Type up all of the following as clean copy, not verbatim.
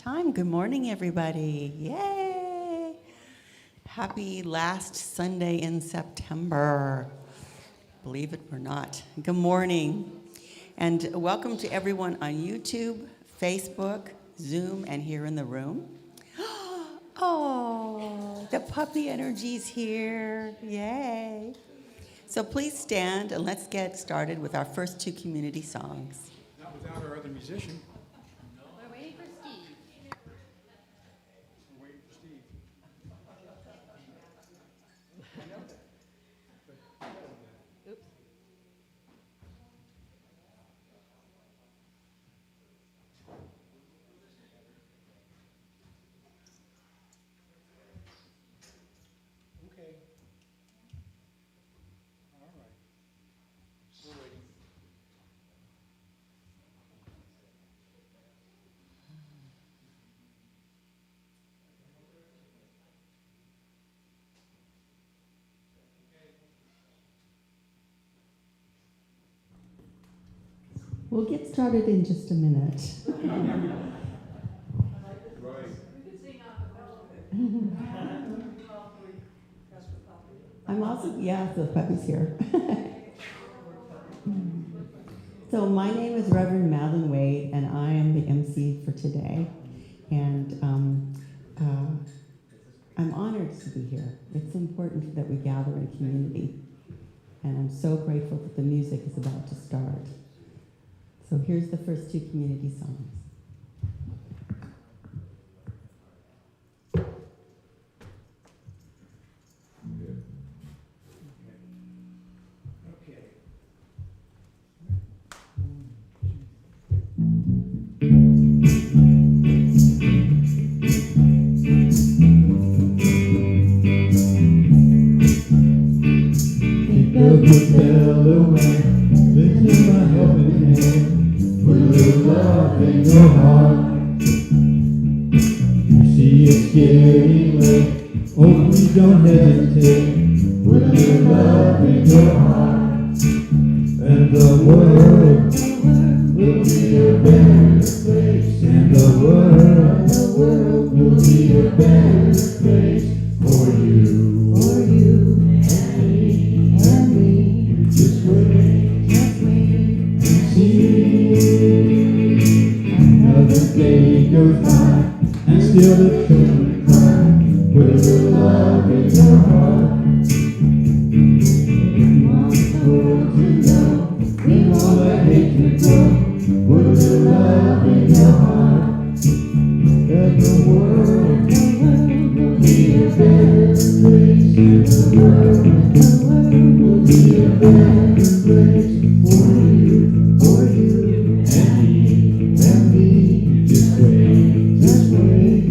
time. Good morning, everybody. Yay! Happy last Sunday in September. Believe it or not. Good morning. And welcome to everyone on YouTube, Facebook, Zoom, and here in the room. Oh, the puppy energy's here. Yay. So please stand and let's get started with our first two community songs. Not without our other musician. We're waiting for Steve. We're waiting for Steve. Oops. Okay. All right. Still waiting. We'll get started in just a minute. Right. I'm also, yeah, the puppy's here. So my name is Reverend Madeline Wade, and I am the MC for today. And I'm honored to be here. It's important that we gather in community. And I'm so grateful that the music is about to start. So here's the first two community songs. Okay. Think of the fellow man, lifting my helping hand, put a little love in your heart. You see it's getting late, oh please don't hesitate, put a little love in your heart. And the world will be a better place, and the world will be a better place for you. Just wait and see. Another day goes by, and still the children cry. Put a little love in your heart. We want the world to know, we won't let hatred go. Put a little love in your heart. And the world will be a better place, and the world will be a better place for you and me. Just wait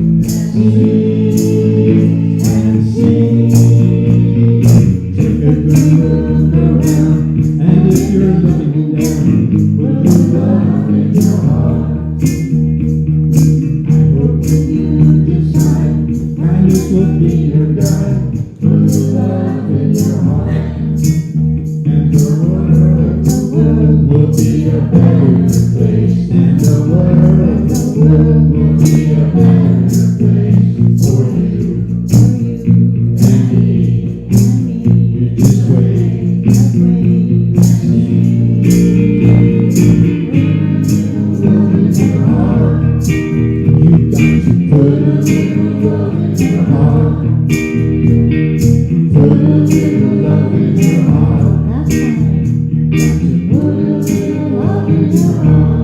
and see. Take a good look around, and if you're looking down, put a little love in your heart. I hope when you decide, kindness will be your guide. Put a little love in your heart. And the world will be a better place, and the world will be a better place for you and me. You just wait and see. Love in your heart. You got to put a little love in your heart. Put a little love in your heart. Put a little love in your heart.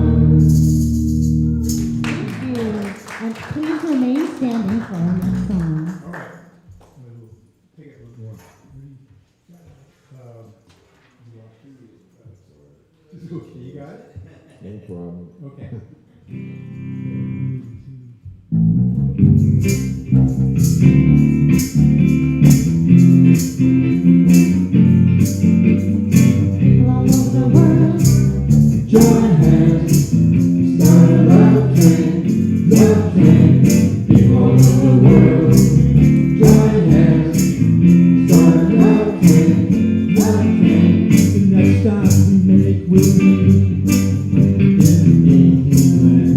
Thank you. And please remain standing for our next song. All right. We'll take it a little more. Okay, you got it? No problem. Okay. People all over the world, Join hands, start a love train. People all over the world. Join hands, start a love train. The next time we make will be in the land.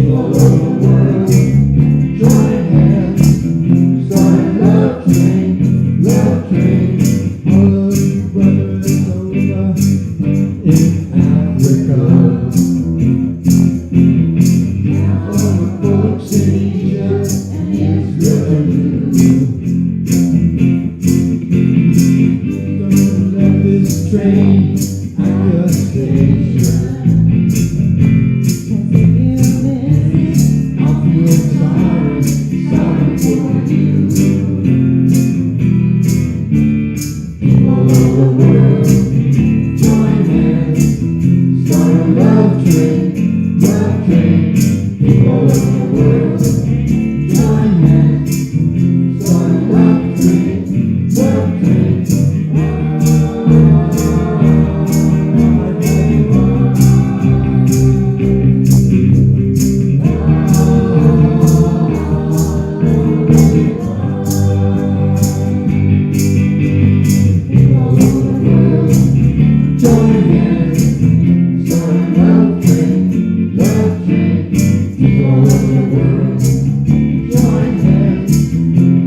People of the world, join hands, start a love train, all of you brothers over in Africa, all the folks in Egypt and Israel too. Don't let this train at your station. I feel sorry for you. People of the world, join hands, start a love train. People of the world, join hands, start a love train. Join hands, start a love train. People of the world, join hands,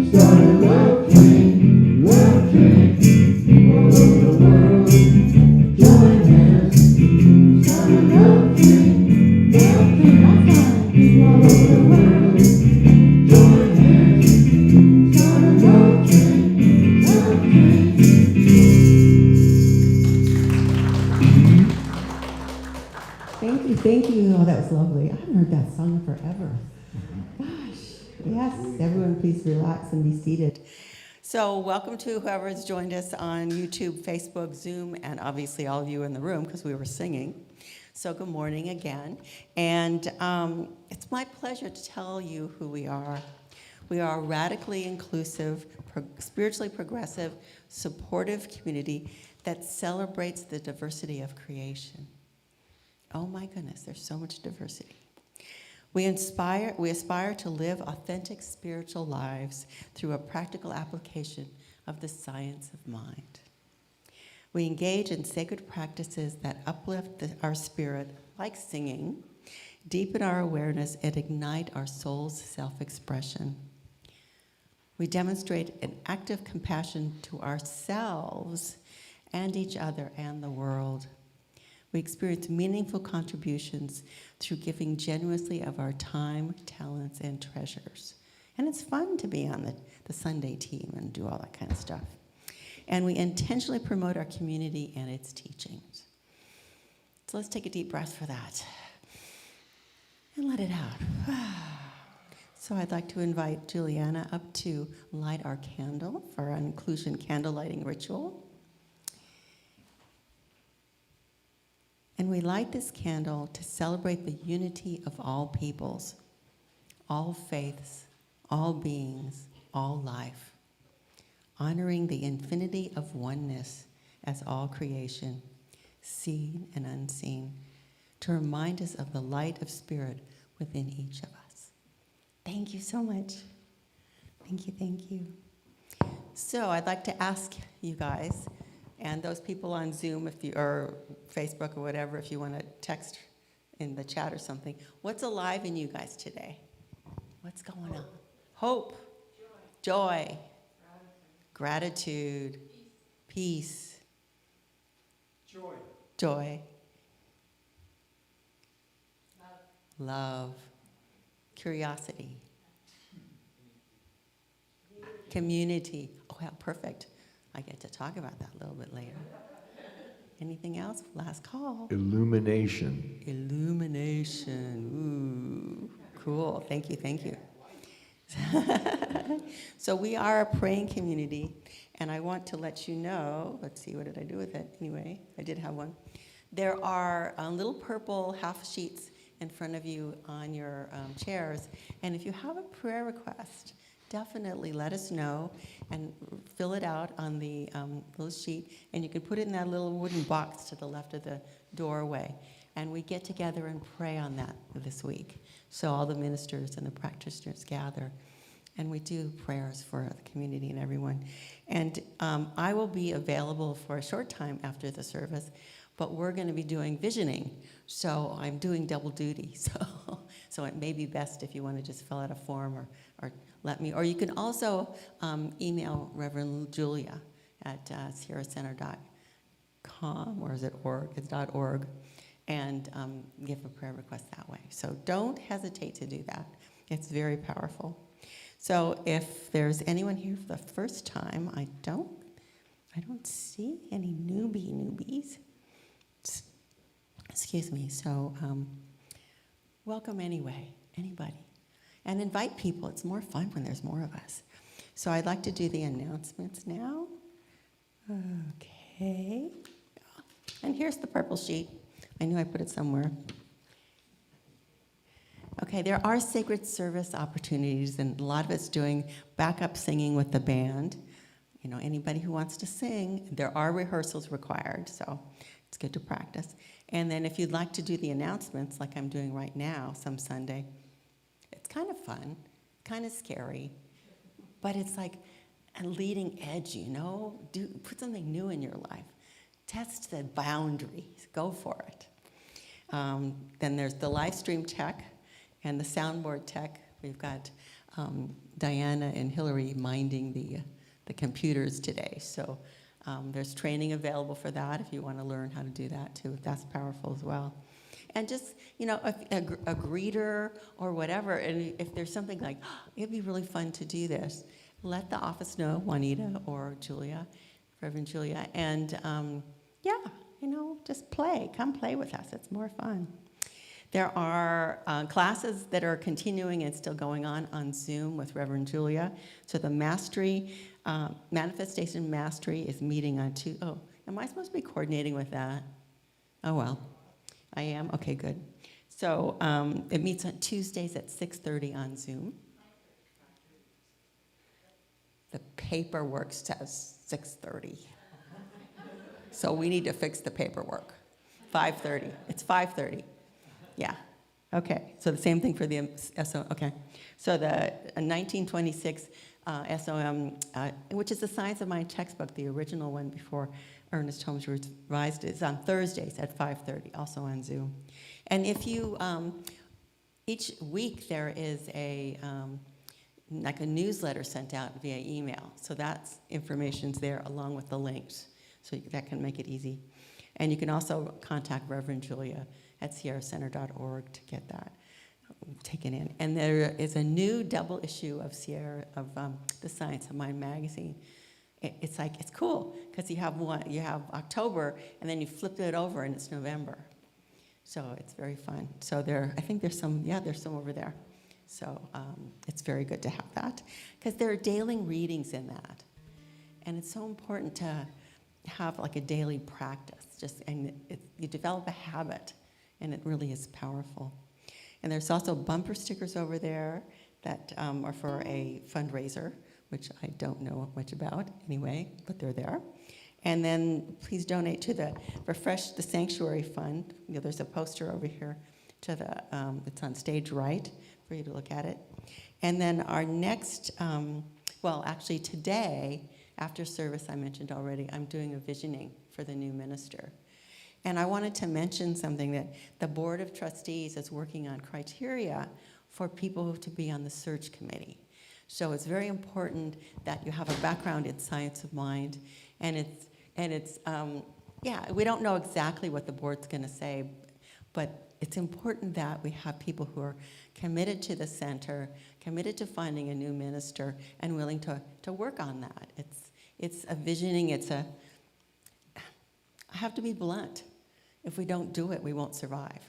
start a love train. People of the world, join hands, start a love train. People of the world, join hands, start a love train. Thank you. Oh, that was lovely. I haven't heard that song in forever. Gosh. Yes, everyone please relax and be seated. So welcome to whoever has joined us on YouTube, Facebook, Zoom, and obviously all of you in the room because we were singing. So good morning again. And it's my pleasure to tell you who we are. We are a radically inclusive, spiritually progressive, supportive community that celebrates the diversity of creation. Oh my goodness, there's so much diversity. We aspire to live authentic spiritual lives through a practical application of the science of mind. We engage in sacred practices that uplift our spirit, like singing, deepen our awareness, and ignite our soul's self-expression. We demonstrate an active compassion to ourselves and each other and the world. We experience meaningful contributions through giving generously of our time, talents, and treasures. And it's fun to be on the Sunday team and do all that kind of stuff. And we intentionally promote our community and its teachings. So let's take a deep breath for that. And let it out. So I'd like to invite Juliana up to light our candle for our inclusion candle lighting ritual. And we light this candle to celebrate the unity of all peoples, all faiths, all beings, all life, honoring the infinity of oneness as all creation, seen and unseen, to remind us of the light of spirit within each of us. Thank you so much. Thank you. So I'd like to ask you guys, and those people on Zoom, or Facebook or whatever, if you want to text in the chat or something, what's alive in you guys today? What's going on? Hope, joy, gratitude, peace, joy, love, curiosity, community. Oh, yeah, perfect. I get to talk about that a little bit later. Anything else? Last call. Illumination. Illumination. Ooh, cool. Thank you. So we are a praying community, and I want to let you know, let's see, what did I do with it? Anyway, I did have one. There are little purple half sheets in front of you on your chairs, and if you have a prayer request, definitely let us know and fill it out on the little sheet, and you can put it in that little wooden box to the left of the doorway. And we get together and pray on that this week. So all the ministers and the practitioners gather, and we do prayers for the community and everyone. And I will be available for a short time after the service, but we're going to be doing visioning. So I'm doing double duty. So So it may be best if you want to just fill out a form or let me, or you can also email Reverend Julia at sierracenter.com, or is it org? It's .org, and give a prayer request that way. So don't hesitate to do that. It's very powerful. So if there's anyone here for the first time, I don't see any newbies. Excuse me. So welcome anyway, anybody. And invite people. It's more fun when there's more of us. So I'd like to do the announcements now. Okay. And here's the purple sheet. I knew I put it somewhere. Okay, there are sacred service opportunities, and a lot of it's doing backup singing with the band. You know, anybody who wants to sing, there are rehearsals required, so it's good to practice. And then if you'd like to do the announcements, like I'm doing right now, some Sunday, it's kind of fun, kind of scary, but it's like a leading edge, you know? Put something new in your life. Test the boundaries, go for it. Then there's the live stream tech and the soundboard tech. We've got Diana and Hillary minding the computers today. So there's training available for that if you want to learn how to do that too. That's powerful as well. And just, you know, a greeter or whatever, and if there's something like, oh, it'd be really fun to do this, let the office know, Juanita or Julia, Reverend Julia, and yeah, you know, just come play with us. It's more fun. There are classes that are continuing and still going on Zoom with Reverend Julia. So the Mastery, Manifestation Mastery is meeting on oh, am I supposed to be coordinating with that? Oh, well, I am? Okay, good. So it meets on Tuesdays at 6:30 on Zoom. The paperwork says 6:30. So we need to fix the paperwork. 5:30. It's 5:30. Yeah. Okay. So the same thing for the SOM. Okay. So the 1926 SOM, which is the Science of Mind textbook, the original one before Ernest Holmes revised it, is on Thursdays at 5:30, also on Zoom. And if you, each week there is like a newsletter sent out via email. So that's information's there along with the links. So that can make it easy. And you can also contact Reverend Julia at sierracenter.org to get that taken in. And there is a new double issue of the Science of Mind magazine. It's cool because you have October and then you flip it over and it's November. So it's very fun. So I think there's some over there. So it's very good to have that because there are daily readings in that. And it's so important to have like a daily practice, you develop a habit, and it really is powerful. And there's also bumper stickers over there that are for a fundraiser, which I don't know much about anyway, but they're there. And then please donate to the Refresh the Sanctuary Fund. You know, there's a poster over here it's on stage right for you to look at it. And then our next, actually today, after service, I mentioned already, I'm doing a visioning for the new minister. And I wanted to mention something that the Board of Trustees is working on criteria for people to be on the search committee. So it's very important that you have a background in science of mind. And we don't know exactly what the board's going to say, but it's important that we have people who are committed to the center, committed to finding a new minister, and willing to work on that. It's a visioning. I have to be blunt. If we don't do it, we won't survive.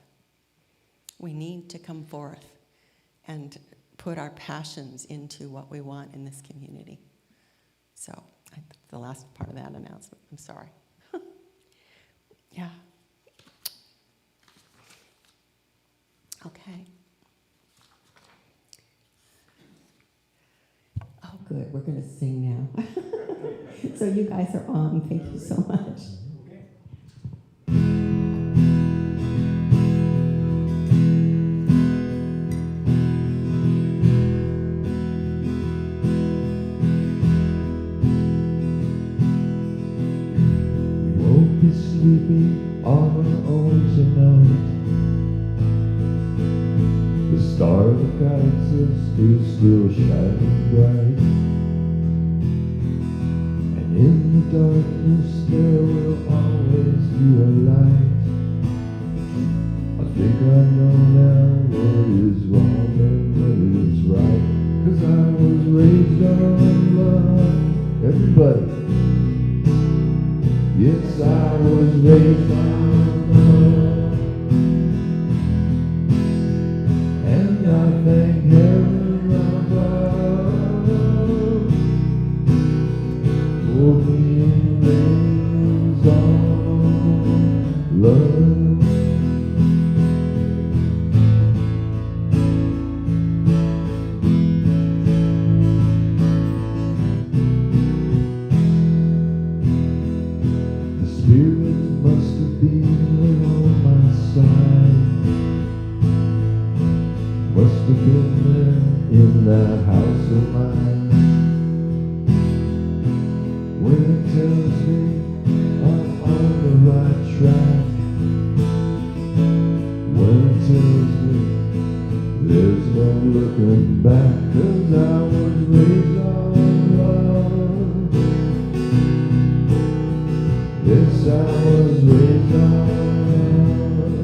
We need to come forth and put our passions into what we want in this community. So the last part of that announcement, I'm sorry. Yeah. Okay. Oh, good. We're going to sing now. So you guys are on. Thank you so much. We won't be sleeping on our own tonight. The star that guides us is still shining bright. And in the darkness there will always be a light. I think I know now what is wrong and what is right, 'cause I was raised on love. Everybody. Yes, I was raised on love. And I thank heaven above for being raised on love. The Spirit must have been on my side, must have been there in that house of mine, when it tells me I'm on the right track, when it tells me there's no looking back, 'cause I was raised on love. Yes, I was raised on love.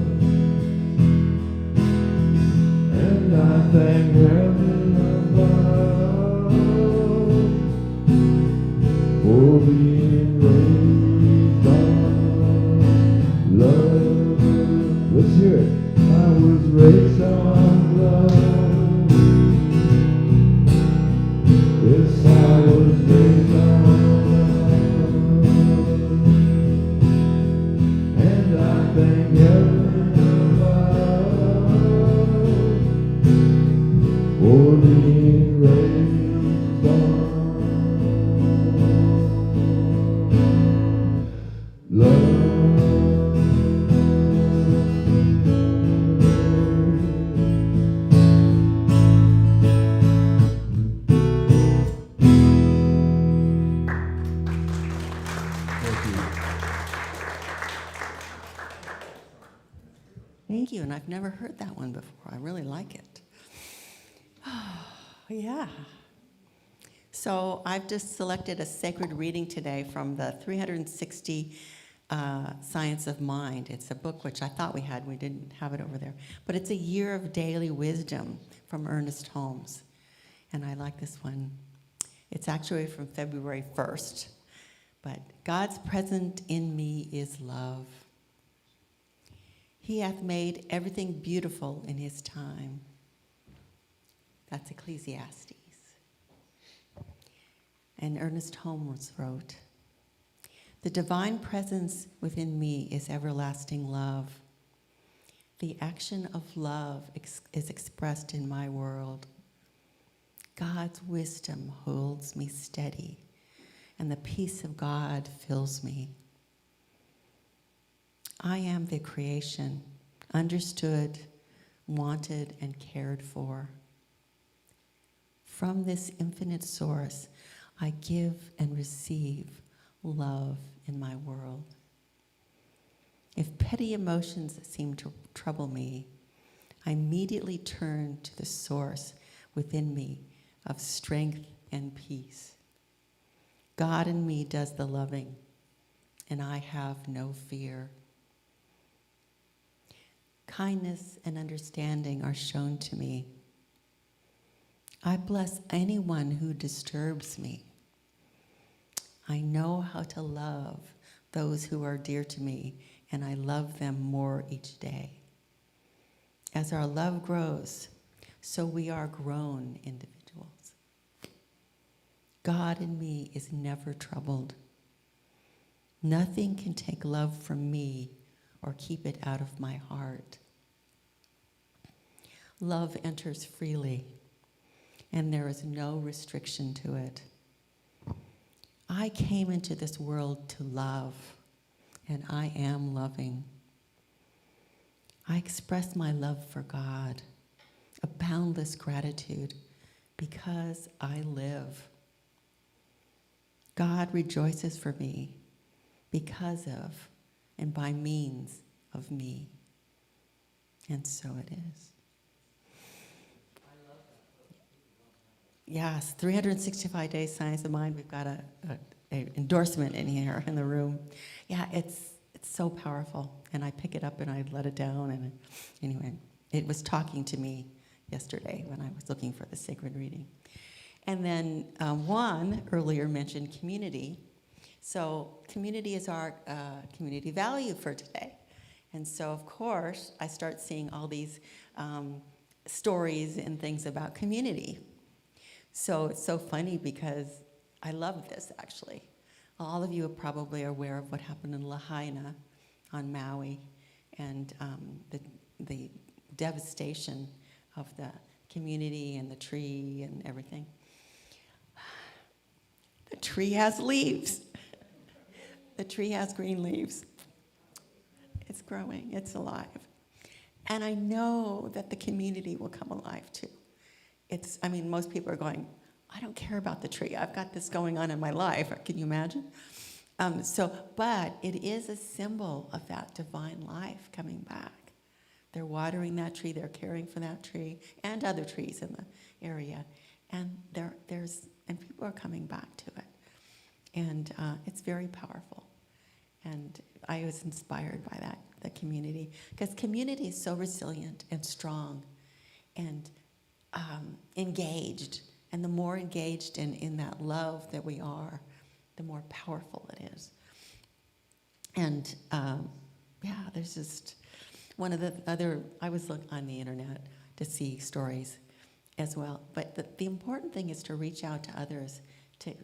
And I thank heaven above for being raised on love. Let's hear it. I was raised on love. Yes, I was raised on love. And I thank heaven above for being raised on love. Thank you, and I've never heard that one before. I really like it. Yeah. So I've just selected a sacred reading today from the 360 Science of Mind. It's a book which I thought we had. We didn't have it over there. But it's a year of daily wisdom from Ernest Holmes. And I like this one. It's actually from February 1st. But God's present in me is love. He hath made everything beautiful in his time. That's Ecclesiastes. And Ernest Holmes wrote, the divine presence within me is everlasting love. The action of love is expressed in my world. God's wisdom holds me steady, and the peace of God fills me. I am the creation, understood, wanted, and cared for. From this infinite source, I give and receive love in my world. If petty emotions seem to trouble me, I immediately turn to the source within me of strength and peace. God in me does the loving, and I have no fear. Kindness and understanding are shown to me. I bless anyone who disturbs me. I know how to love those who are dear to me, and I love them more each day. As our love grows, so we are grown individuals. God in me is never troubled. Nothing can take love from me or keep it out of my heart. Love enters freely, and there is no restriction to it. I came into this world to love, and I am loving. I express my love for God, a boundless gratitude, because I live. God rejoices for me because of and by means of me. And so it is. Yes, 365 days science of mind. We've got a endorsement in here in the room. Yeah, it's so powerful, and I pick it up and I let it down. And anyway, it was talking to me yesterday when I was looking for the sacred reading. And then Juan earlier mentioned community. So community is our community value for today. And so, of course, I start seeing all these stories and things about community. So it's so funny because I love this, actually. All of you are probably aware of what happened in Lahaina on Maui and the devastation of the community and the tree and everything. The tree has leaves. The tree has green leaves. It's growing, it's alive. And I know that the community will come alive too. Most people are going, I don't care about the tree. I've got this going on in my life. Can you imagine? But it is a symbol of that divine life coming back. They're watering that tree, they're caring for that tree, and other trees in the area. And people are coming back to it. And it's very powerful. And I was inspired by that, the community. Because community is so resilient and strong and engaged. And the more engaged in that love that we are, the more powerful it is. And there's just one of the other, I was looking on the internet to see stories as well. But the important thing is to reach out to others, to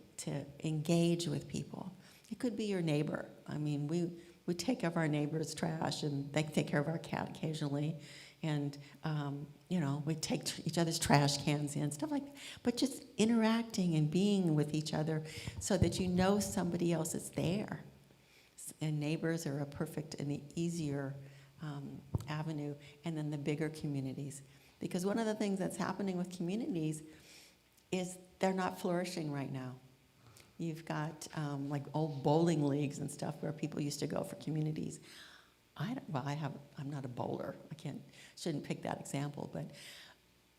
engage with people. It could be your neighbor. I mean, we take care of our neighbor's trash, and they take care of our cat occasionally. And, we take each other's trash cans in, stuff like that. But just interacting and being with each other so that you know somebody else is there. And neighbors are a perfect and easier avenue. And then the bigger communities. Because one of the things that's happening with communities is they're not flourishing right now. You've got like old bowling leagues and stuff where people used to go for communities. I'm not a bowler. Shouldn't pick that example, but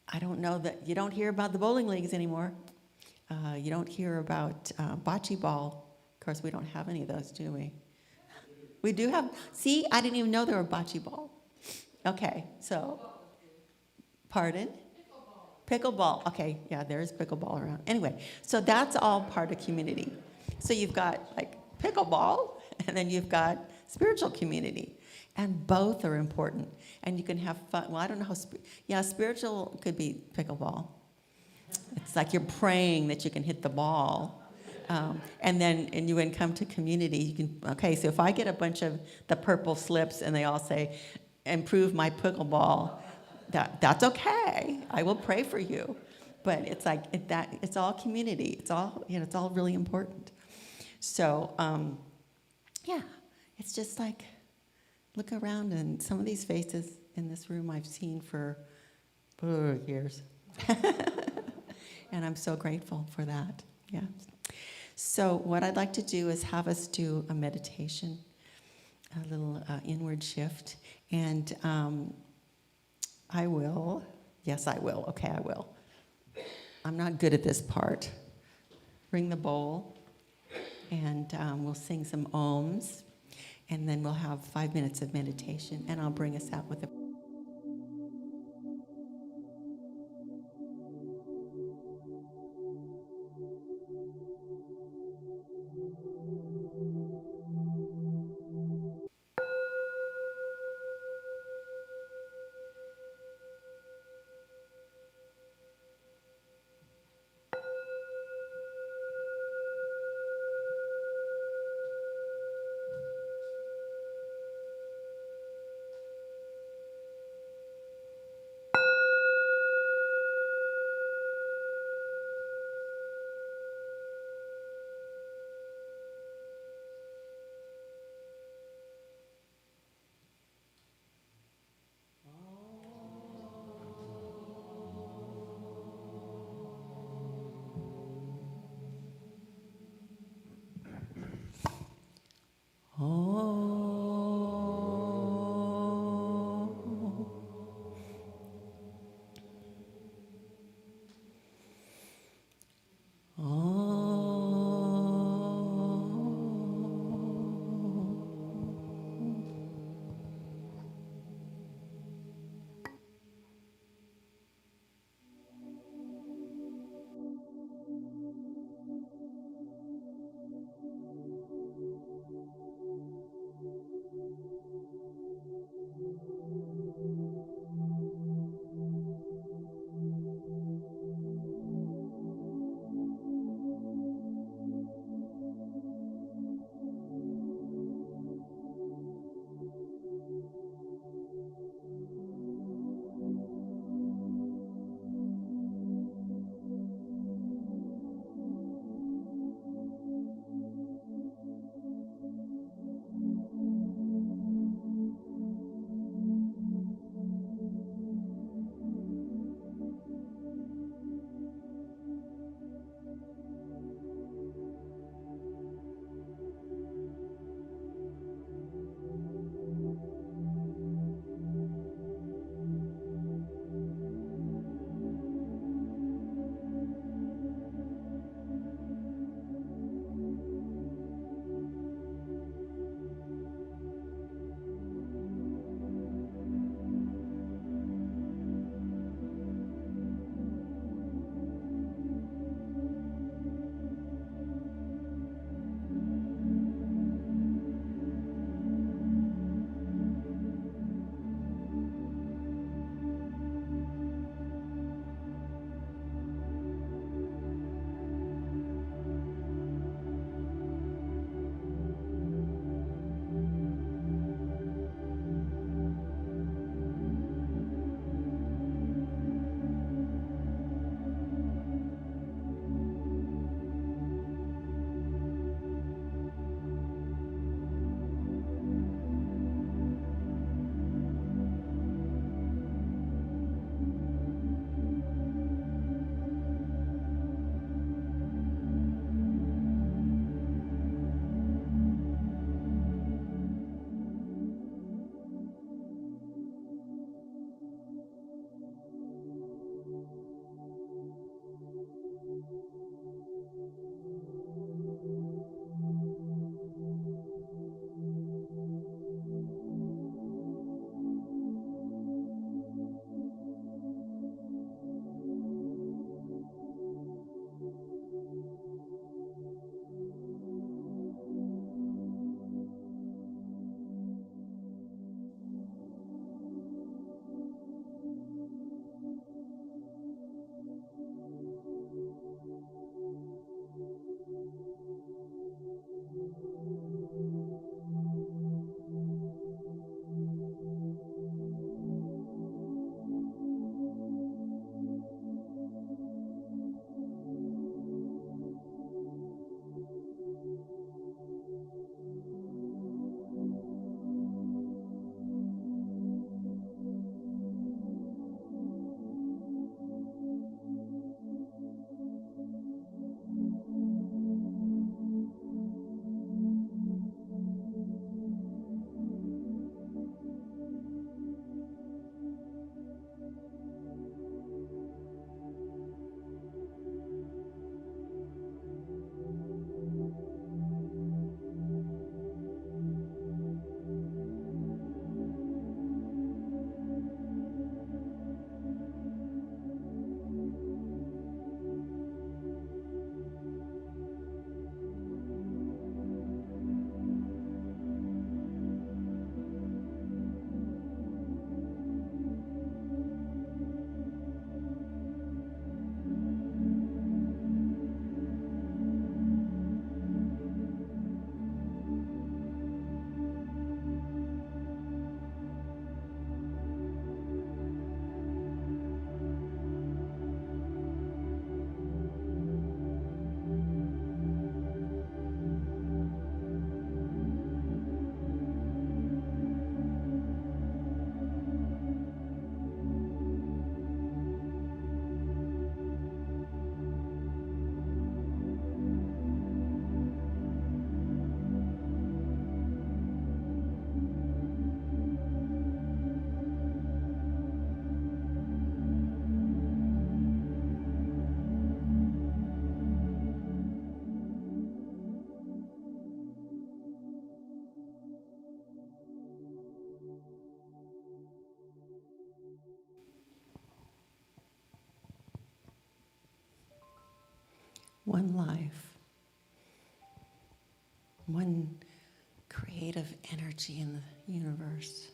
I don't know that you don't hear about the bowling leagues anymore. You don't hear about bocce ball. Of course, we don't have any of those, do we? We do have. See, I didn't even know there were bocce ball. Okay, so, pardon? Pickleball. Okay, yeah, there is pickleball around. Anyway, so that's all part of community. So you've got like pickleball, and then you've got spiritual community. And both are important. And you can have fun. Well, I don't know how, spiritual could be pickleball. It's like you're praying that you can hit the ball. And you can come to community. So if I get a bunch of the purple slips and they all say, improve my pickleball, that's okay. I will pray for you. But it's like it's all community. It's all really important. So, it's just like, look around, and some of these faces in this room I've seen for years. And I'm so grateful for that. Yeah. So what I'd like to do is have us do a meditation, a little inward shift. And I will. Yes, I will. Okay, I will. I'm not good at this part. Bring the bowl, and we'll sing some ohms. And then we'll have 5 minutes of meditation, and I'll bring us out with a one life, one creative energy in the universe,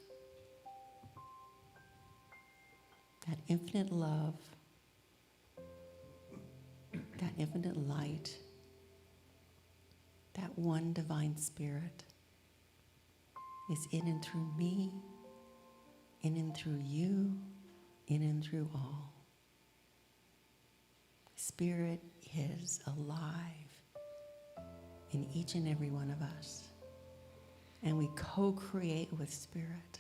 that infinite love, that infinite light, that one divine spirit is in and through me, in and through you, in and through all. Spirit is alive in each and every one of us, and we co-create with Spirit,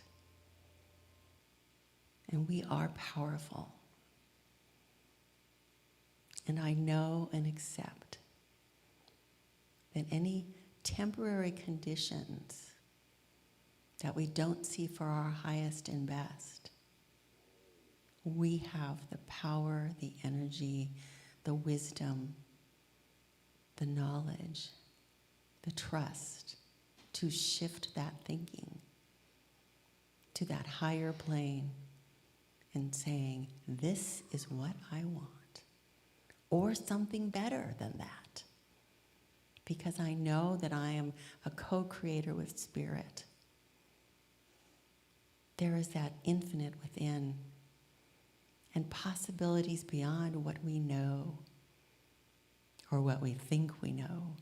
and we are powerful. And I know and accept that any temporary conditions that we don't see for our highest and best, we have the power, the energy, the wisdom, the knowledge, the trust to shift that thinking to that higher plane and saying, this is what I want, or something better than that. Because I know that I am a co-creator with Spirit. There is that infinite within, and possibilities beyond what we know or what we think we know.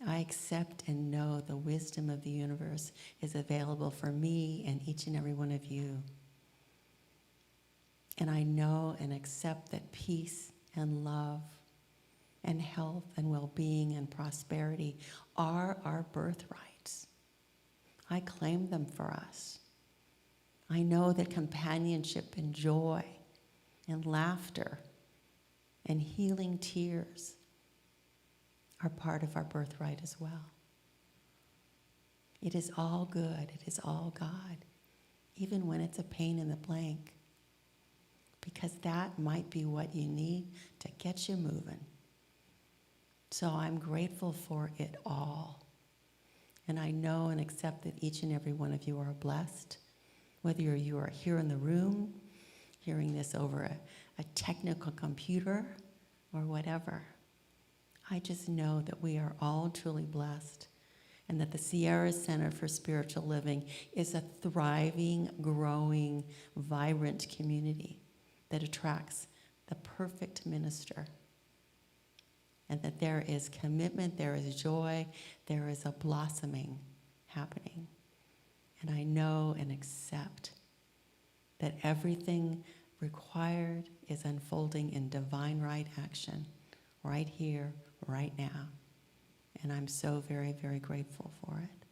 I accept and know the wisdom of the universe is available for me and each and every one of you. And I know and accept that peace and love and health and well-being and prosperity are our birthrights. I claim them for us. I know that companionship and joy and laughter and healing tears are part of our birthright as well. It is all good. It is all God, even when it's a pain in the blank, because that might be what you need to get you moving. So I'm grateful for it all. And I know and accept that each and every one of you are blessed, whether you are here in the room, hearing this over a technical computer or whatever. I just know that we are all truly blessed, and that the Sierra Center for Spiritual Living is a thriving, growing, vibrant community that attracts the perfect minister. And that there is commitment, there is joy, there is a blossoming happening. And I know and accept that everything required is unfolding in divine right action, right here, right now. And I'm so very, very grateful for it.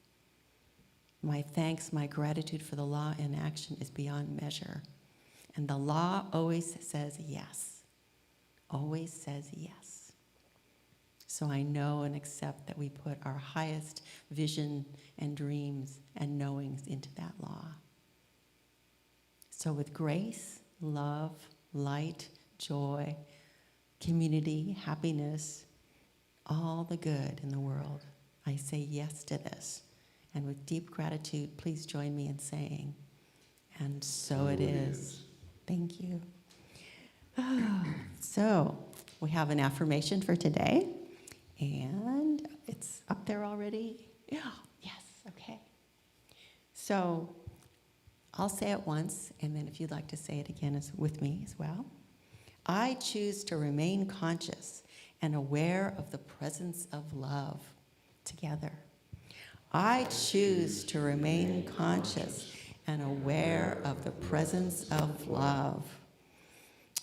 My thanks, my gratitude for the law in action is beyond measure. And the law always says yes. Always says yes. So I know and accept that we put our highest vision and dreams and knowings into that law. So with grace, love, light, joy, community, happiness, all the good in the world, I say yes to this. And with deep gratitude, please join me in saying, and so it is. Thank you. So we have an affirmation for today. And it's up there already? Yeah, yes, okay. So I'll say it once, and then if you'd like to say it again with me as well. I choose to remain conscious and aware of the presence of love. Together. I choose to remain conscious and aware of the presence of love.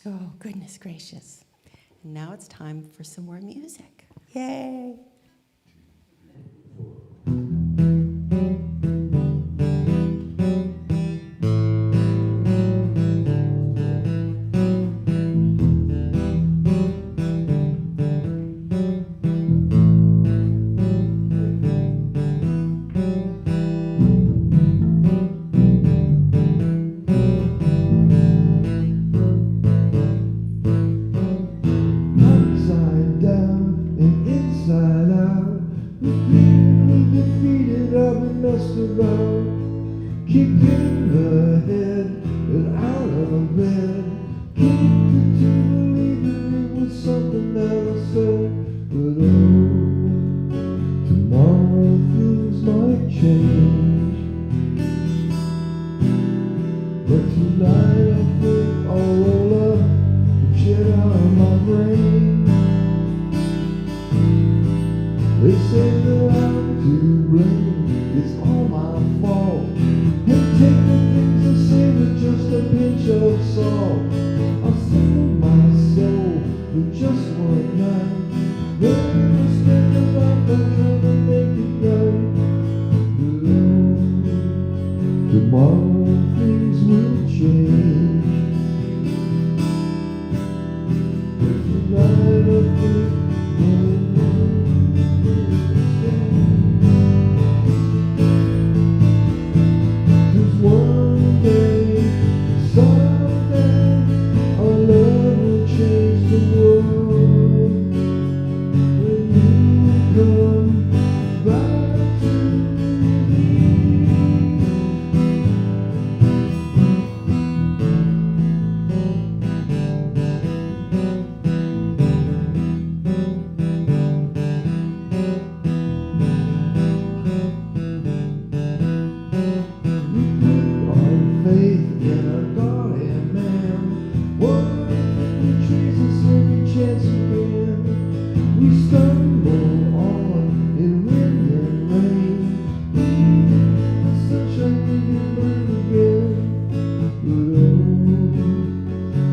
Oh, goodness gracious. And now it's time for some more music. Yay! Upside down and inside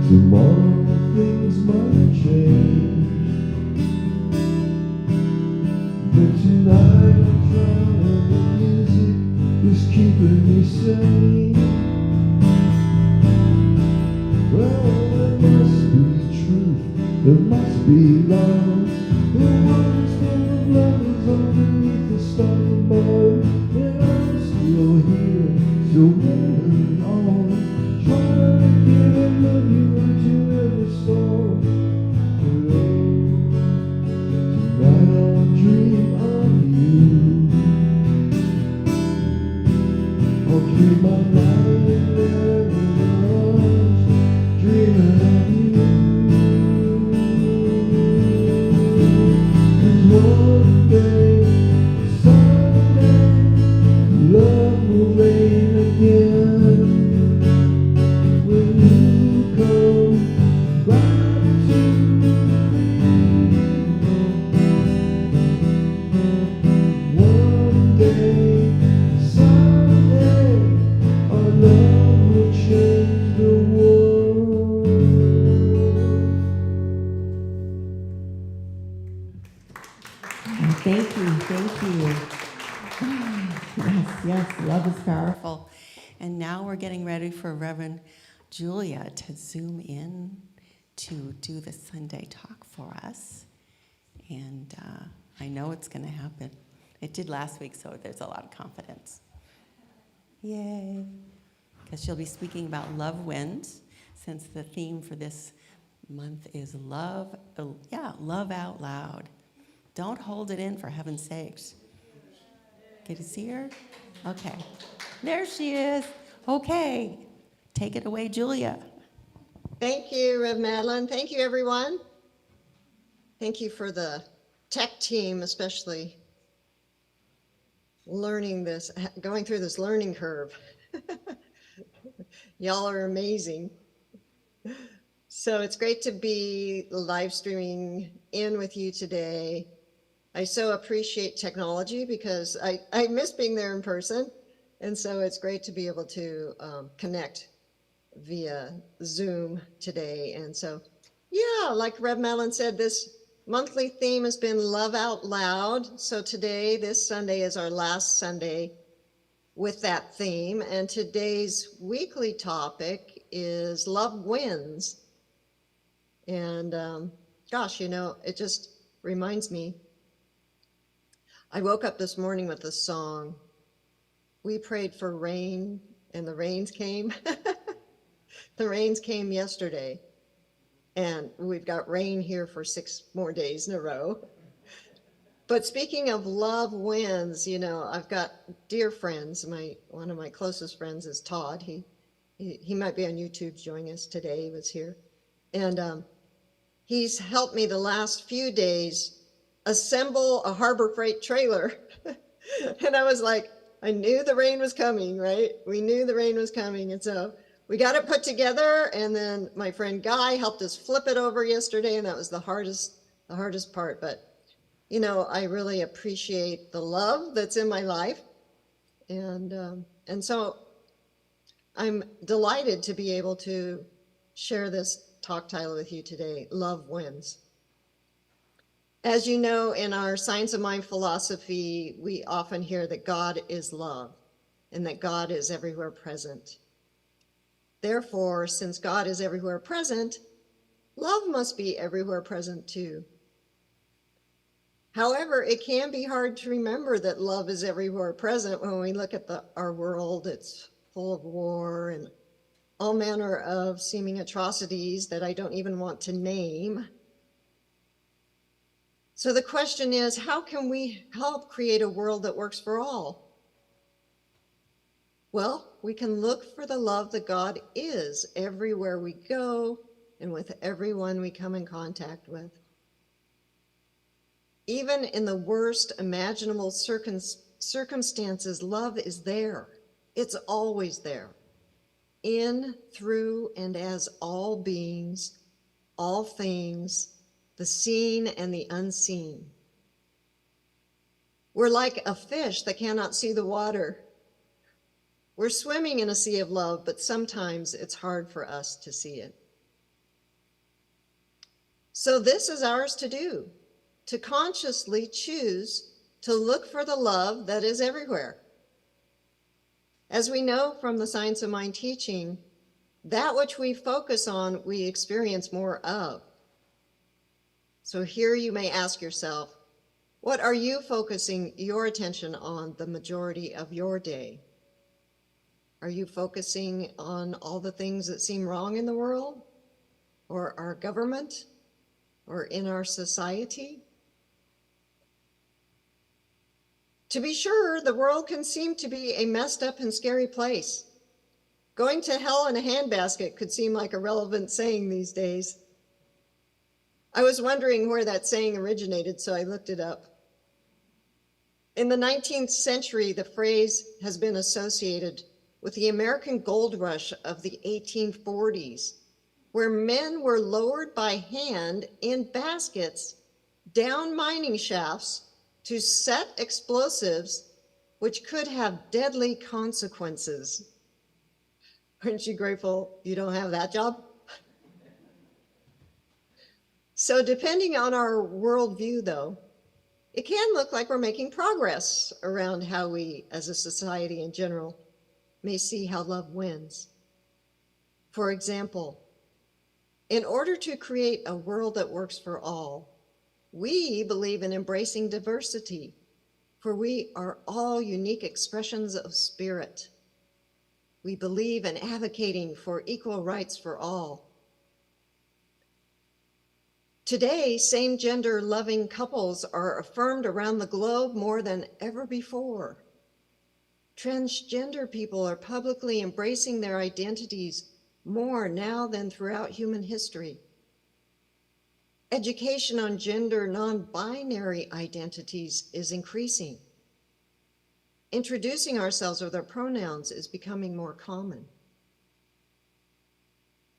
Tomorrow things might change, but tonight I'm trying. The music is keeping me sane. Well, there must be truth, there must be love. The world is full of lovers underneath the stars above, and I'm still here, still holding on, trying to give a look into every storm. But oh, tonight I'll dream of you. I'll keep my life in arms, dreaming of you. 'Cause one day, someday, love will reign again. When you come back to me, one day, someday, our love will change the world. Thank you, thank you. Yes, yes, love is powerful. And now we're getting ready for Reverend Julia to zoom in to do the Sunday talk for us. And I know it's going to happen. It did last week, so there's a lot of confidence. Yay. Because she'll be speaking about love wins, since the theme for this month is love, love out loud. Don't hold it in, for heaven's sakes. Get to see her? Okay. There she is. Okay. Take it away, Julia. Thank you, Rev Madeline. Thank you, everyone. Thank you for the tech team, especially learning this, going through this learning curve. Y'all are amazing. So it's great to be live streaming in with you today. I so appreciate technology because I miss being there in person. And so it's great to be able to connect via Zoom today. And so, yeah, like Rev Madeline said, this monthly theme has been Love Out Loud. So today, this Sunday, is our last Sunday with that theme. And today's weekly topic is Love Wins. And gosh, you know, it just reminds me, I woke up this morning with a song. We prayed for rain, and the rains came. The rains came yesterday, and we've got rain here for 6 more days in a row. But speaking of love wins, you know, I've got dear friends. One of my closest friends is Todd. He might be on YouTube joining us today. He was here. And he's helped me the last few days assemble a Harbor Freight trailer. And I was like, I knew the rain was coming, right? We knew the rain was coming. And so we got it put together, and then my friend Guy helped us flip it over yesterday, and that was the hardest part. But, you know, I really appreciate the love that's in my life. And so I'm delighted to be able to share this talk title with you today, Love Wins. As you know, in our Science of Mind philosophy, we often hear that God is love and that God is everywhere present. Therefore, since God is everywhere present, love must be everywhere present too. However, it can be hard to remember that love is everywhere present when we look at our world. It's full of war and all manner of seeming atrocities that I don't even want to name. So the question is, how can we help create a world that works for all? Well, we can look for the love that God is everywhere we go and with everyone we come in contact with. Even in the worst imaginable circumstances, love is there. It's always there. In, through, and as all beings, all things, the seen and the unseen. We're like a fish that cannot see the water. We're swimming in a sea of love, but sometimes it's hard for us to see it. So this is ours to do, to consciously choose to look for the love that is everywhere. As we know from the Science of Mind teaching, that which we focus on, we experience more of. So here you may ask yourself, what are you focusing your attention on the majority of your day? Are you focusing on all the things that seem wrong in the world, or our government, or in our society? To be sure, the world can seem to be a messed up and scary place. Going to hell in a handbasket could seem like a relevant saying these days. I was wondering where that saying originated, so I looked it up. In the 19th century, the phrase has been associated with the American gold rush of the 1840s, where men were lowered by hand in baskets down mining shafts to set explosives which could have deadly consequences. Aren't you grateful you don't have that job? So depending on our worldview, though, it can look like we're making progress around how we, as a society in general, may see how love wins. For example, in order to create a world that works for all, we believe in embracing diversity, for we are all unique expressions of spirit. We believe in advocating for equal rights for all. Today, same-gender loving couples are affirmed around the globe more than ever before. Transgender people are publicly embracing their identities more now than throughout human history. Education on gender non-binary identities is increasing. Introducing ourselves with our pronouns is becoming more common.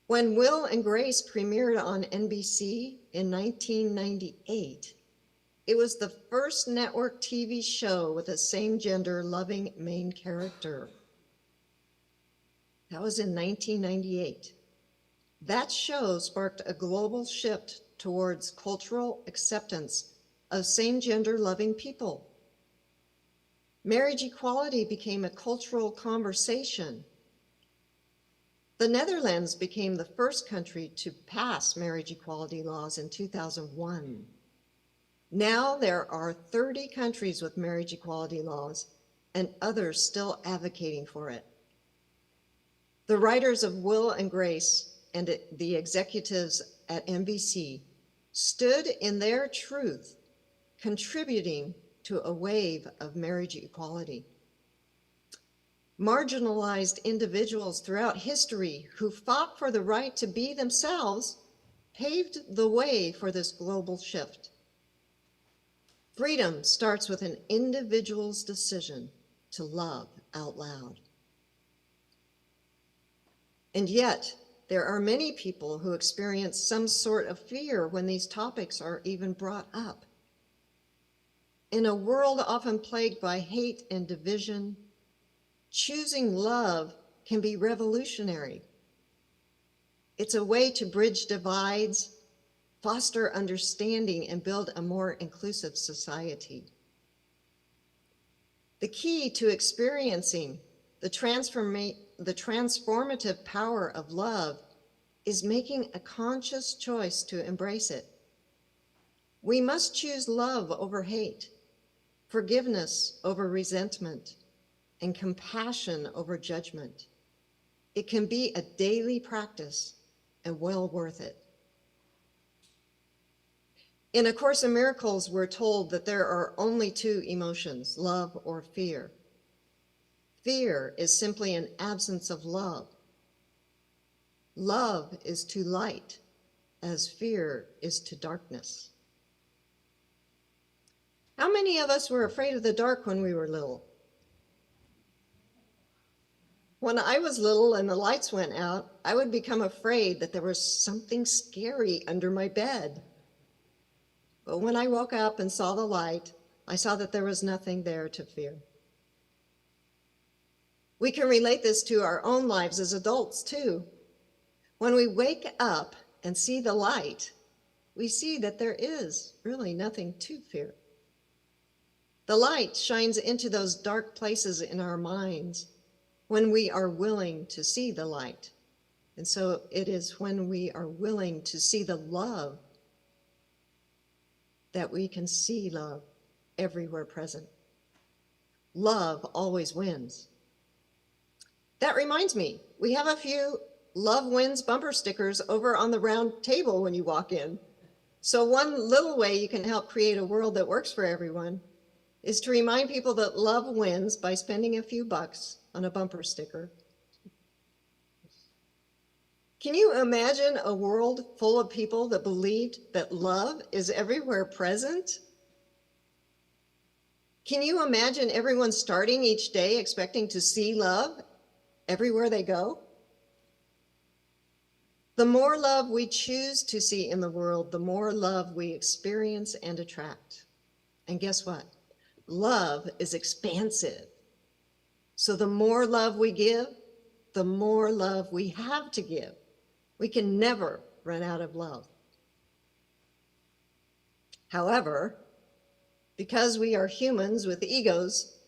When Will and Grace premiered on NBC in 1998, it was the first network TV show with a same-gender loving main character. That was in 1998. That show sparked a global shift towards cultural acceptance of same-gender loving people. Marriage equality became a cultural conversation. The Netherlands became the first country to pass marriage equality laws in 2001. Now there are 30 countries with marriage equality laws and others still advocating for it. The writers of Will and Grace and the executives at NBC stood in their truth, contributing to a wave of marriage equality. Marginalized individuals throughout history who fought for the right to be themselves paved the way for this global shift. Freedom starts with an individual's decision to love out loud. And yet, there are many people who experience some sort of fear when these topics are even brought up. In a world often plagued by hate and division, choosing love can be revolutionary. It's a way to bridge divides, foster understanding, and build a more inclusive society. The key to experiencing the transformative power of love is making a conscious choice to embrace it. We must choose love over hate, forgiveness over resentment, and compassion over judgment. It can be a daily practice and well worth it. In A Course in Miracles, we're told that there are only two emotions, love or fear. Fear is simply an absence of love. Love is to light, as fear is to darkness. How many of us were afraid of the dark when we were little? When I was little and the lights went out, I would become afraid that there was something scary under my bed. But when I woke up and saw the light, I saw that there was nothing there to fear. We can relate this to our own lives as adults too. When we wake up and see the light, we see that there is really nothing to fear. The light shines into those dark places in our minds when we are willing to see the light. And so it is when we are willing to see the love that we can see love everywhere present. Love always wins. That reminds me, we have a few Love Wins bumper stickers over on the round table when you walk in. So one little way you can help create a world that works for everyone is to remind people that love wins by spending a few bucks on a bumper sticker. Can you imagine a world full of people that believed that love is everywhere present? Can you imagine everyone starting each day expecting to see love everywhere they go? The more love we choose to see in the world, the more love we experience and attract. And guess what? Love is expansive. So the more love we give, the more love we have to give. We can never run out of love. However, because we are humans with egos,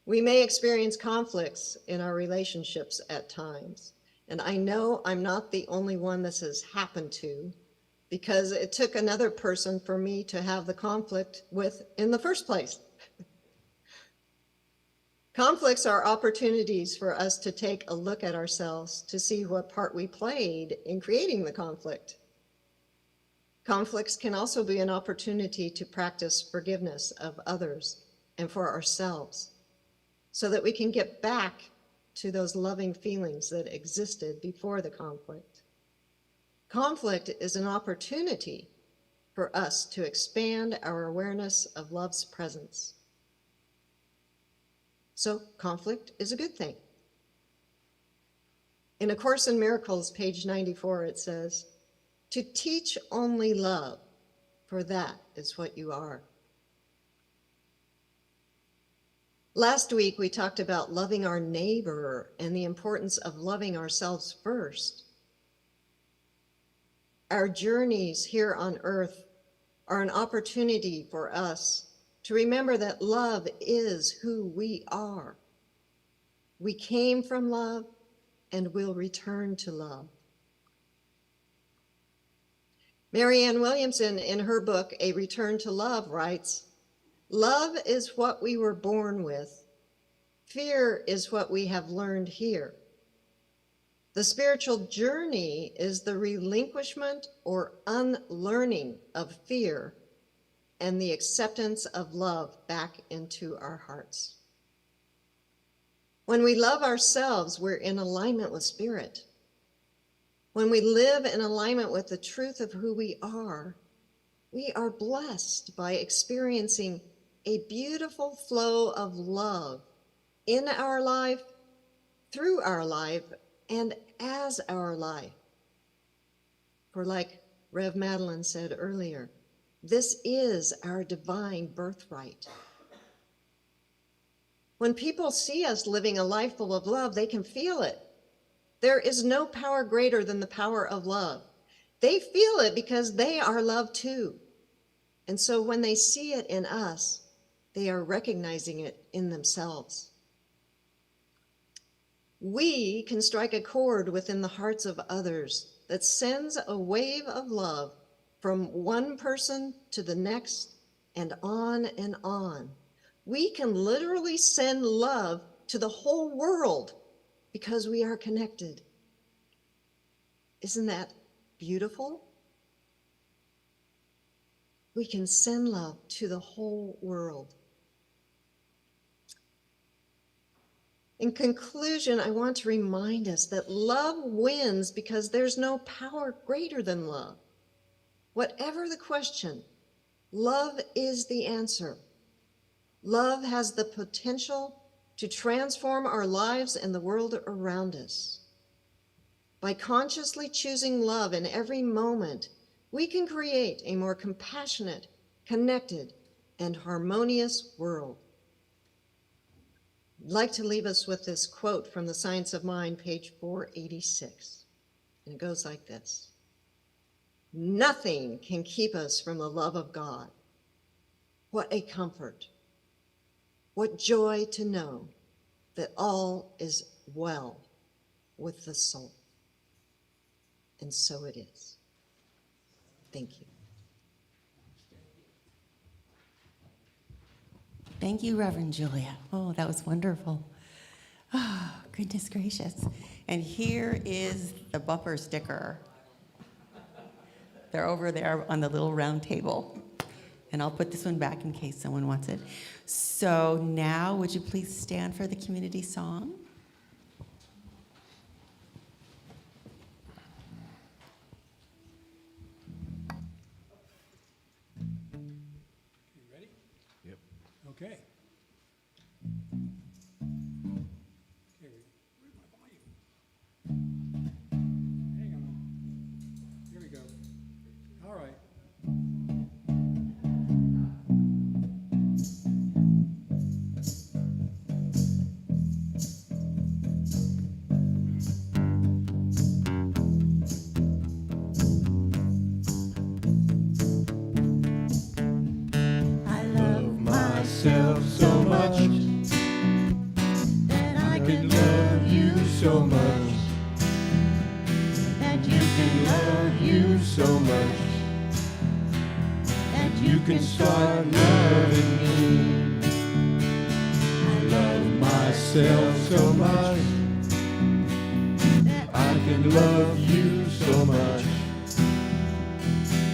we may experience conflicts in our relationships at times. And I know I'm not the only one this has happened to, because it took another person for me to have the conflict with in the first place. Conflicts are opportunities for us to take a look at ourselves to see what part we played in creating the conflict. Conflicts can also be an opportunity to practice forgiveness of others and for ourselves, so that we can get back to those loving feelings that existed before the conflict. Conflict is an opportunity for us to expand our awareness of love's presence. So conflict is a good thing. In A Course in Miracles, page 94, it says, "To teach only love, for that is what you are." Last week, we talked about loving our neighbor and the importance of loving ourselves first. Our journeys here on earth are an opportunity for us to remember that love is who we are. We came from love and will return to love. Marianne Williamson, in her book, A Return to Love, writes, "Love is what we were born with. Fear is what we have learned here. The spiritual journey is the relinquishment or unlearning of fear and the acceptance of love back into our hearts." When we love ourselves, we're in alignment with spirit. When we live in alignment with the truth of who we are blessed by experiencing a beautiful flow of love in our life, through our life, and as our life. For like Rev Madeline said earlier, this is our divine birthright. When people see us living a life full of love, they can feel it. There is no power greater than the power of love. They feel it because they are love too. And so when they see it in us, they are recognizing it in themselves. We can strike a chord within the hearts of others that sends a wave of love from one person to the next and on and on. We can literally send love to the whole world because we are connected. Isn't that beautiful? We can send love to the whole world. In conclusion, I want to remind us that love wins because there's no power greater than love. Whatever the question, love is the answer. Love has the potential to transform our lives and the world around us. By consciously choosing love in every moment, we can create a more compassionate, connected, and harmonious world. I'd like to leave us with this quote from The Science of Mind, page 486. And it goes like this: Nothing can keep us from the love of God. What a comfort. What joy to know that all is well with the soul. And so it is. Thank you. Thank you, Reverend Julia. Oh, that was wonderful. Oh, goodness gracious. And here is the bumper sticker. They're over there on the little round table. And I'll put this one back in case someone wants it. So now, would you please stand for the community song? You ready? Yep. Okay. Okay, where's my volume? Hang on. Here we go. All right. I love myself so much that I can love you so much, that you can love you so much, that you can start loving me. I love myself so much that I can love you so much,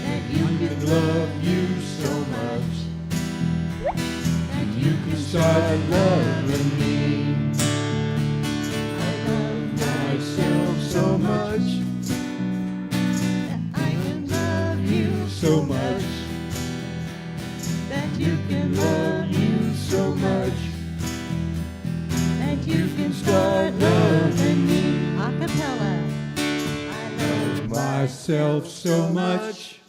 that you can love you so much, that you can start loving me. I love myself so much that I can love you so much, that you can love you so much, that you can start loving me. Acapella. I love myself so much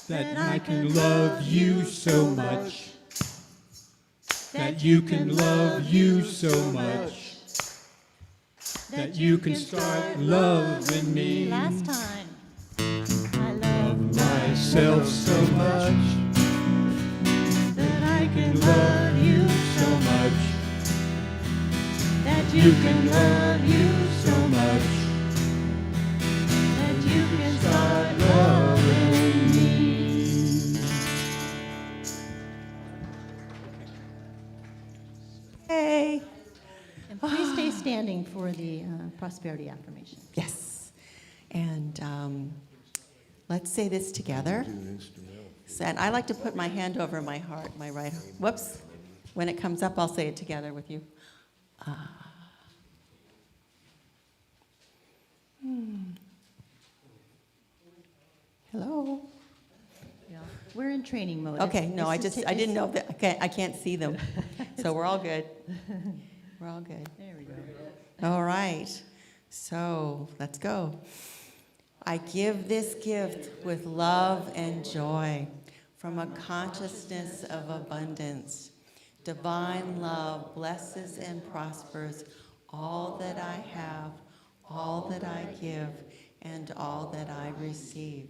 that I can love you so much, that you can love you so much, that you can start loving me. Last time. I love myself so much that I can love you so much, that you can love you so much, that you can start loving me. Hey. And please stay standing for the prosperity affirmation. Yes. And let's say this together. And I like to put my hand over my heart, my right. Whoops. When it comes up, I'll say it together with you. Hello. Yeah. We're in training mode. Okay, no, I This is just, I didn't know that, I can't see them. So we're all good. We're all good. There we go. All right, so let's go. I give this gift with love and joy from a consciousness of abundance. Divine love blesses and prospers all that I have, all that I give, and all that I receive.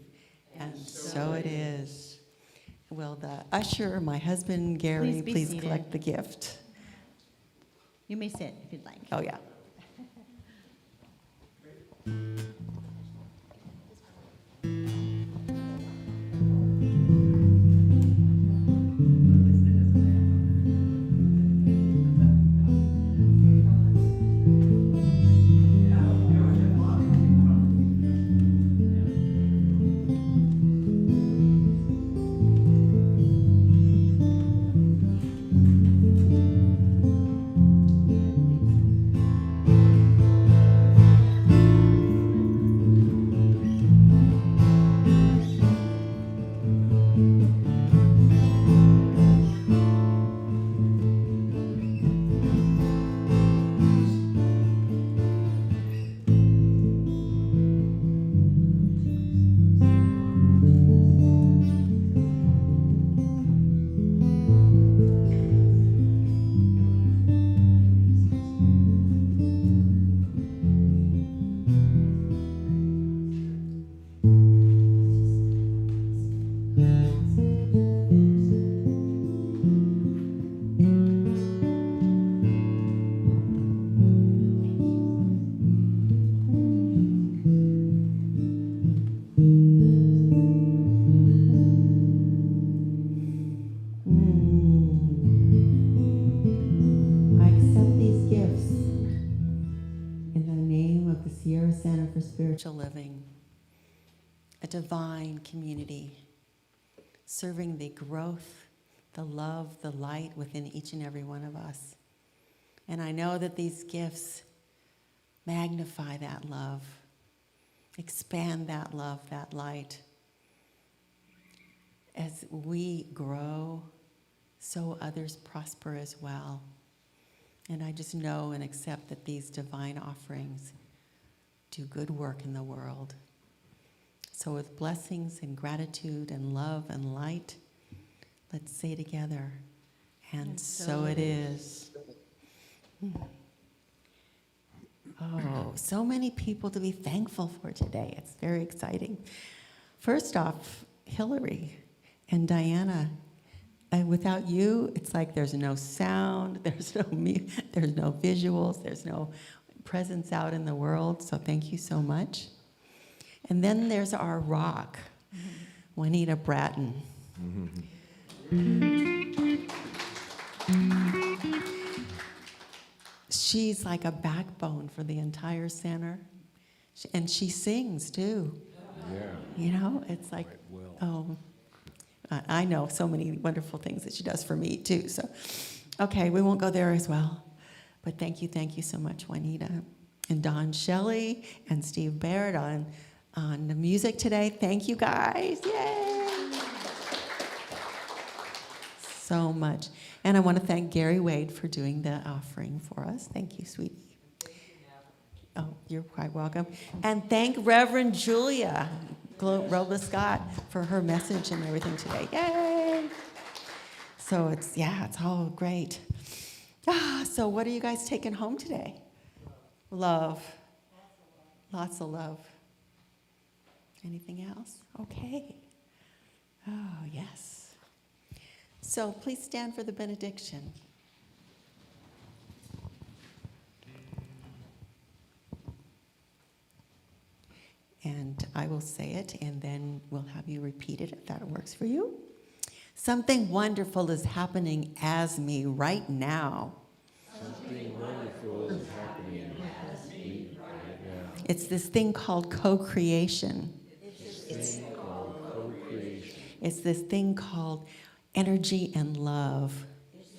And so it is. Will the usher, my husband Gary, Please be please seated. collect the gift? You may sit if you'd like. Oh, yeah. divine community, serving the growth, the love, the light within each and every one of us. And I know that these gifts magnify that love, expand that love, that light. As we grow, so others prosper as well. And I just know and accept that these divine offerings do good work in the world. So with blessings and gratitude and love and light, let's say together, and so it is. Oh, so many people to be thankful for today. It's very exciting. First off, Hillary and Diana. Without you, it's like there's no sound, there's no visuals, there's no presence out in the world. So thank you so much. And then there's our rock, Juanita Bratton. She's like a backbone for the entire center. And she sings too. Yeah. You know, it's like, oh, I know so many wonderful things that she does for me too. So, okay, we won't go there as well. But thank you so much, Juanita. And Don Shelley and Steve Baird on the music today. Thank you guys, yay! So much. And I want to thank Gary Wade for doing the offering for us. Thank you, sweetie. Oh, you're quite welcome. And thank Reverend Julia Robles-Scott for her message and everything today. Yay! So it's all great. So what are you guys taking home today? Love. Lots of love. Anything else? Okay. Oh, yes. So please stand for the benediction. And I will say it, and then we'll have you repeat it if that works for you. Something wonderful is happening as me right now. Something wonderful is happening as me right now. It's this thing called co-creation. It's called co-creation. It's this thing called energy and love.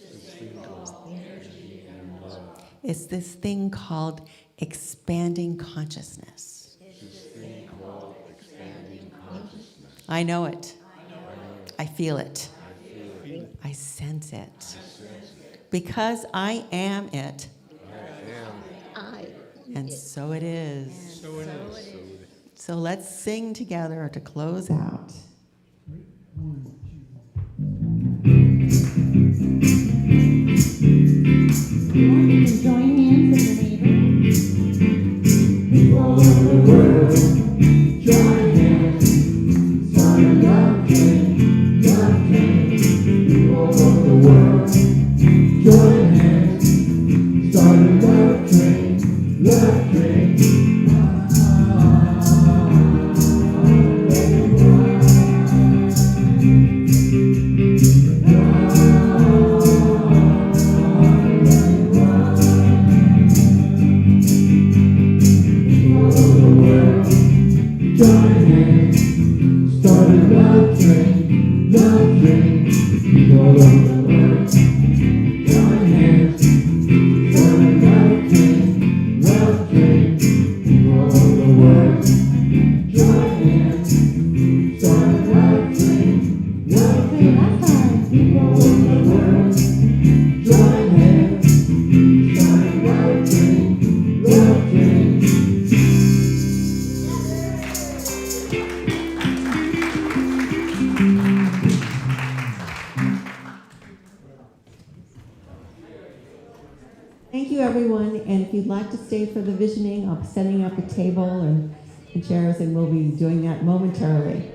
This thing called energy and love. It's this thing called expanding consciousness. This thing called expanding consciousness. I know it. I feel it. I feel it. I sense it. Because I am it. And so it is. So it is. So let's sing together to close out. You can join hands with your neighbor. People of the world, join hands, start a love train, love train. People of the world, join hands, start a love train, love train. Join hands, start a love train, love train. People of the world, join hands, start a love train, love train. People of the world, join hands, start a love train, love train. Last time. People of the world, join hands, start a love train, love train. Thank you, everyone. And if you'd like to stay for the visioning, I'll be setting up a table and chairs, and we'll be doing that momentarily.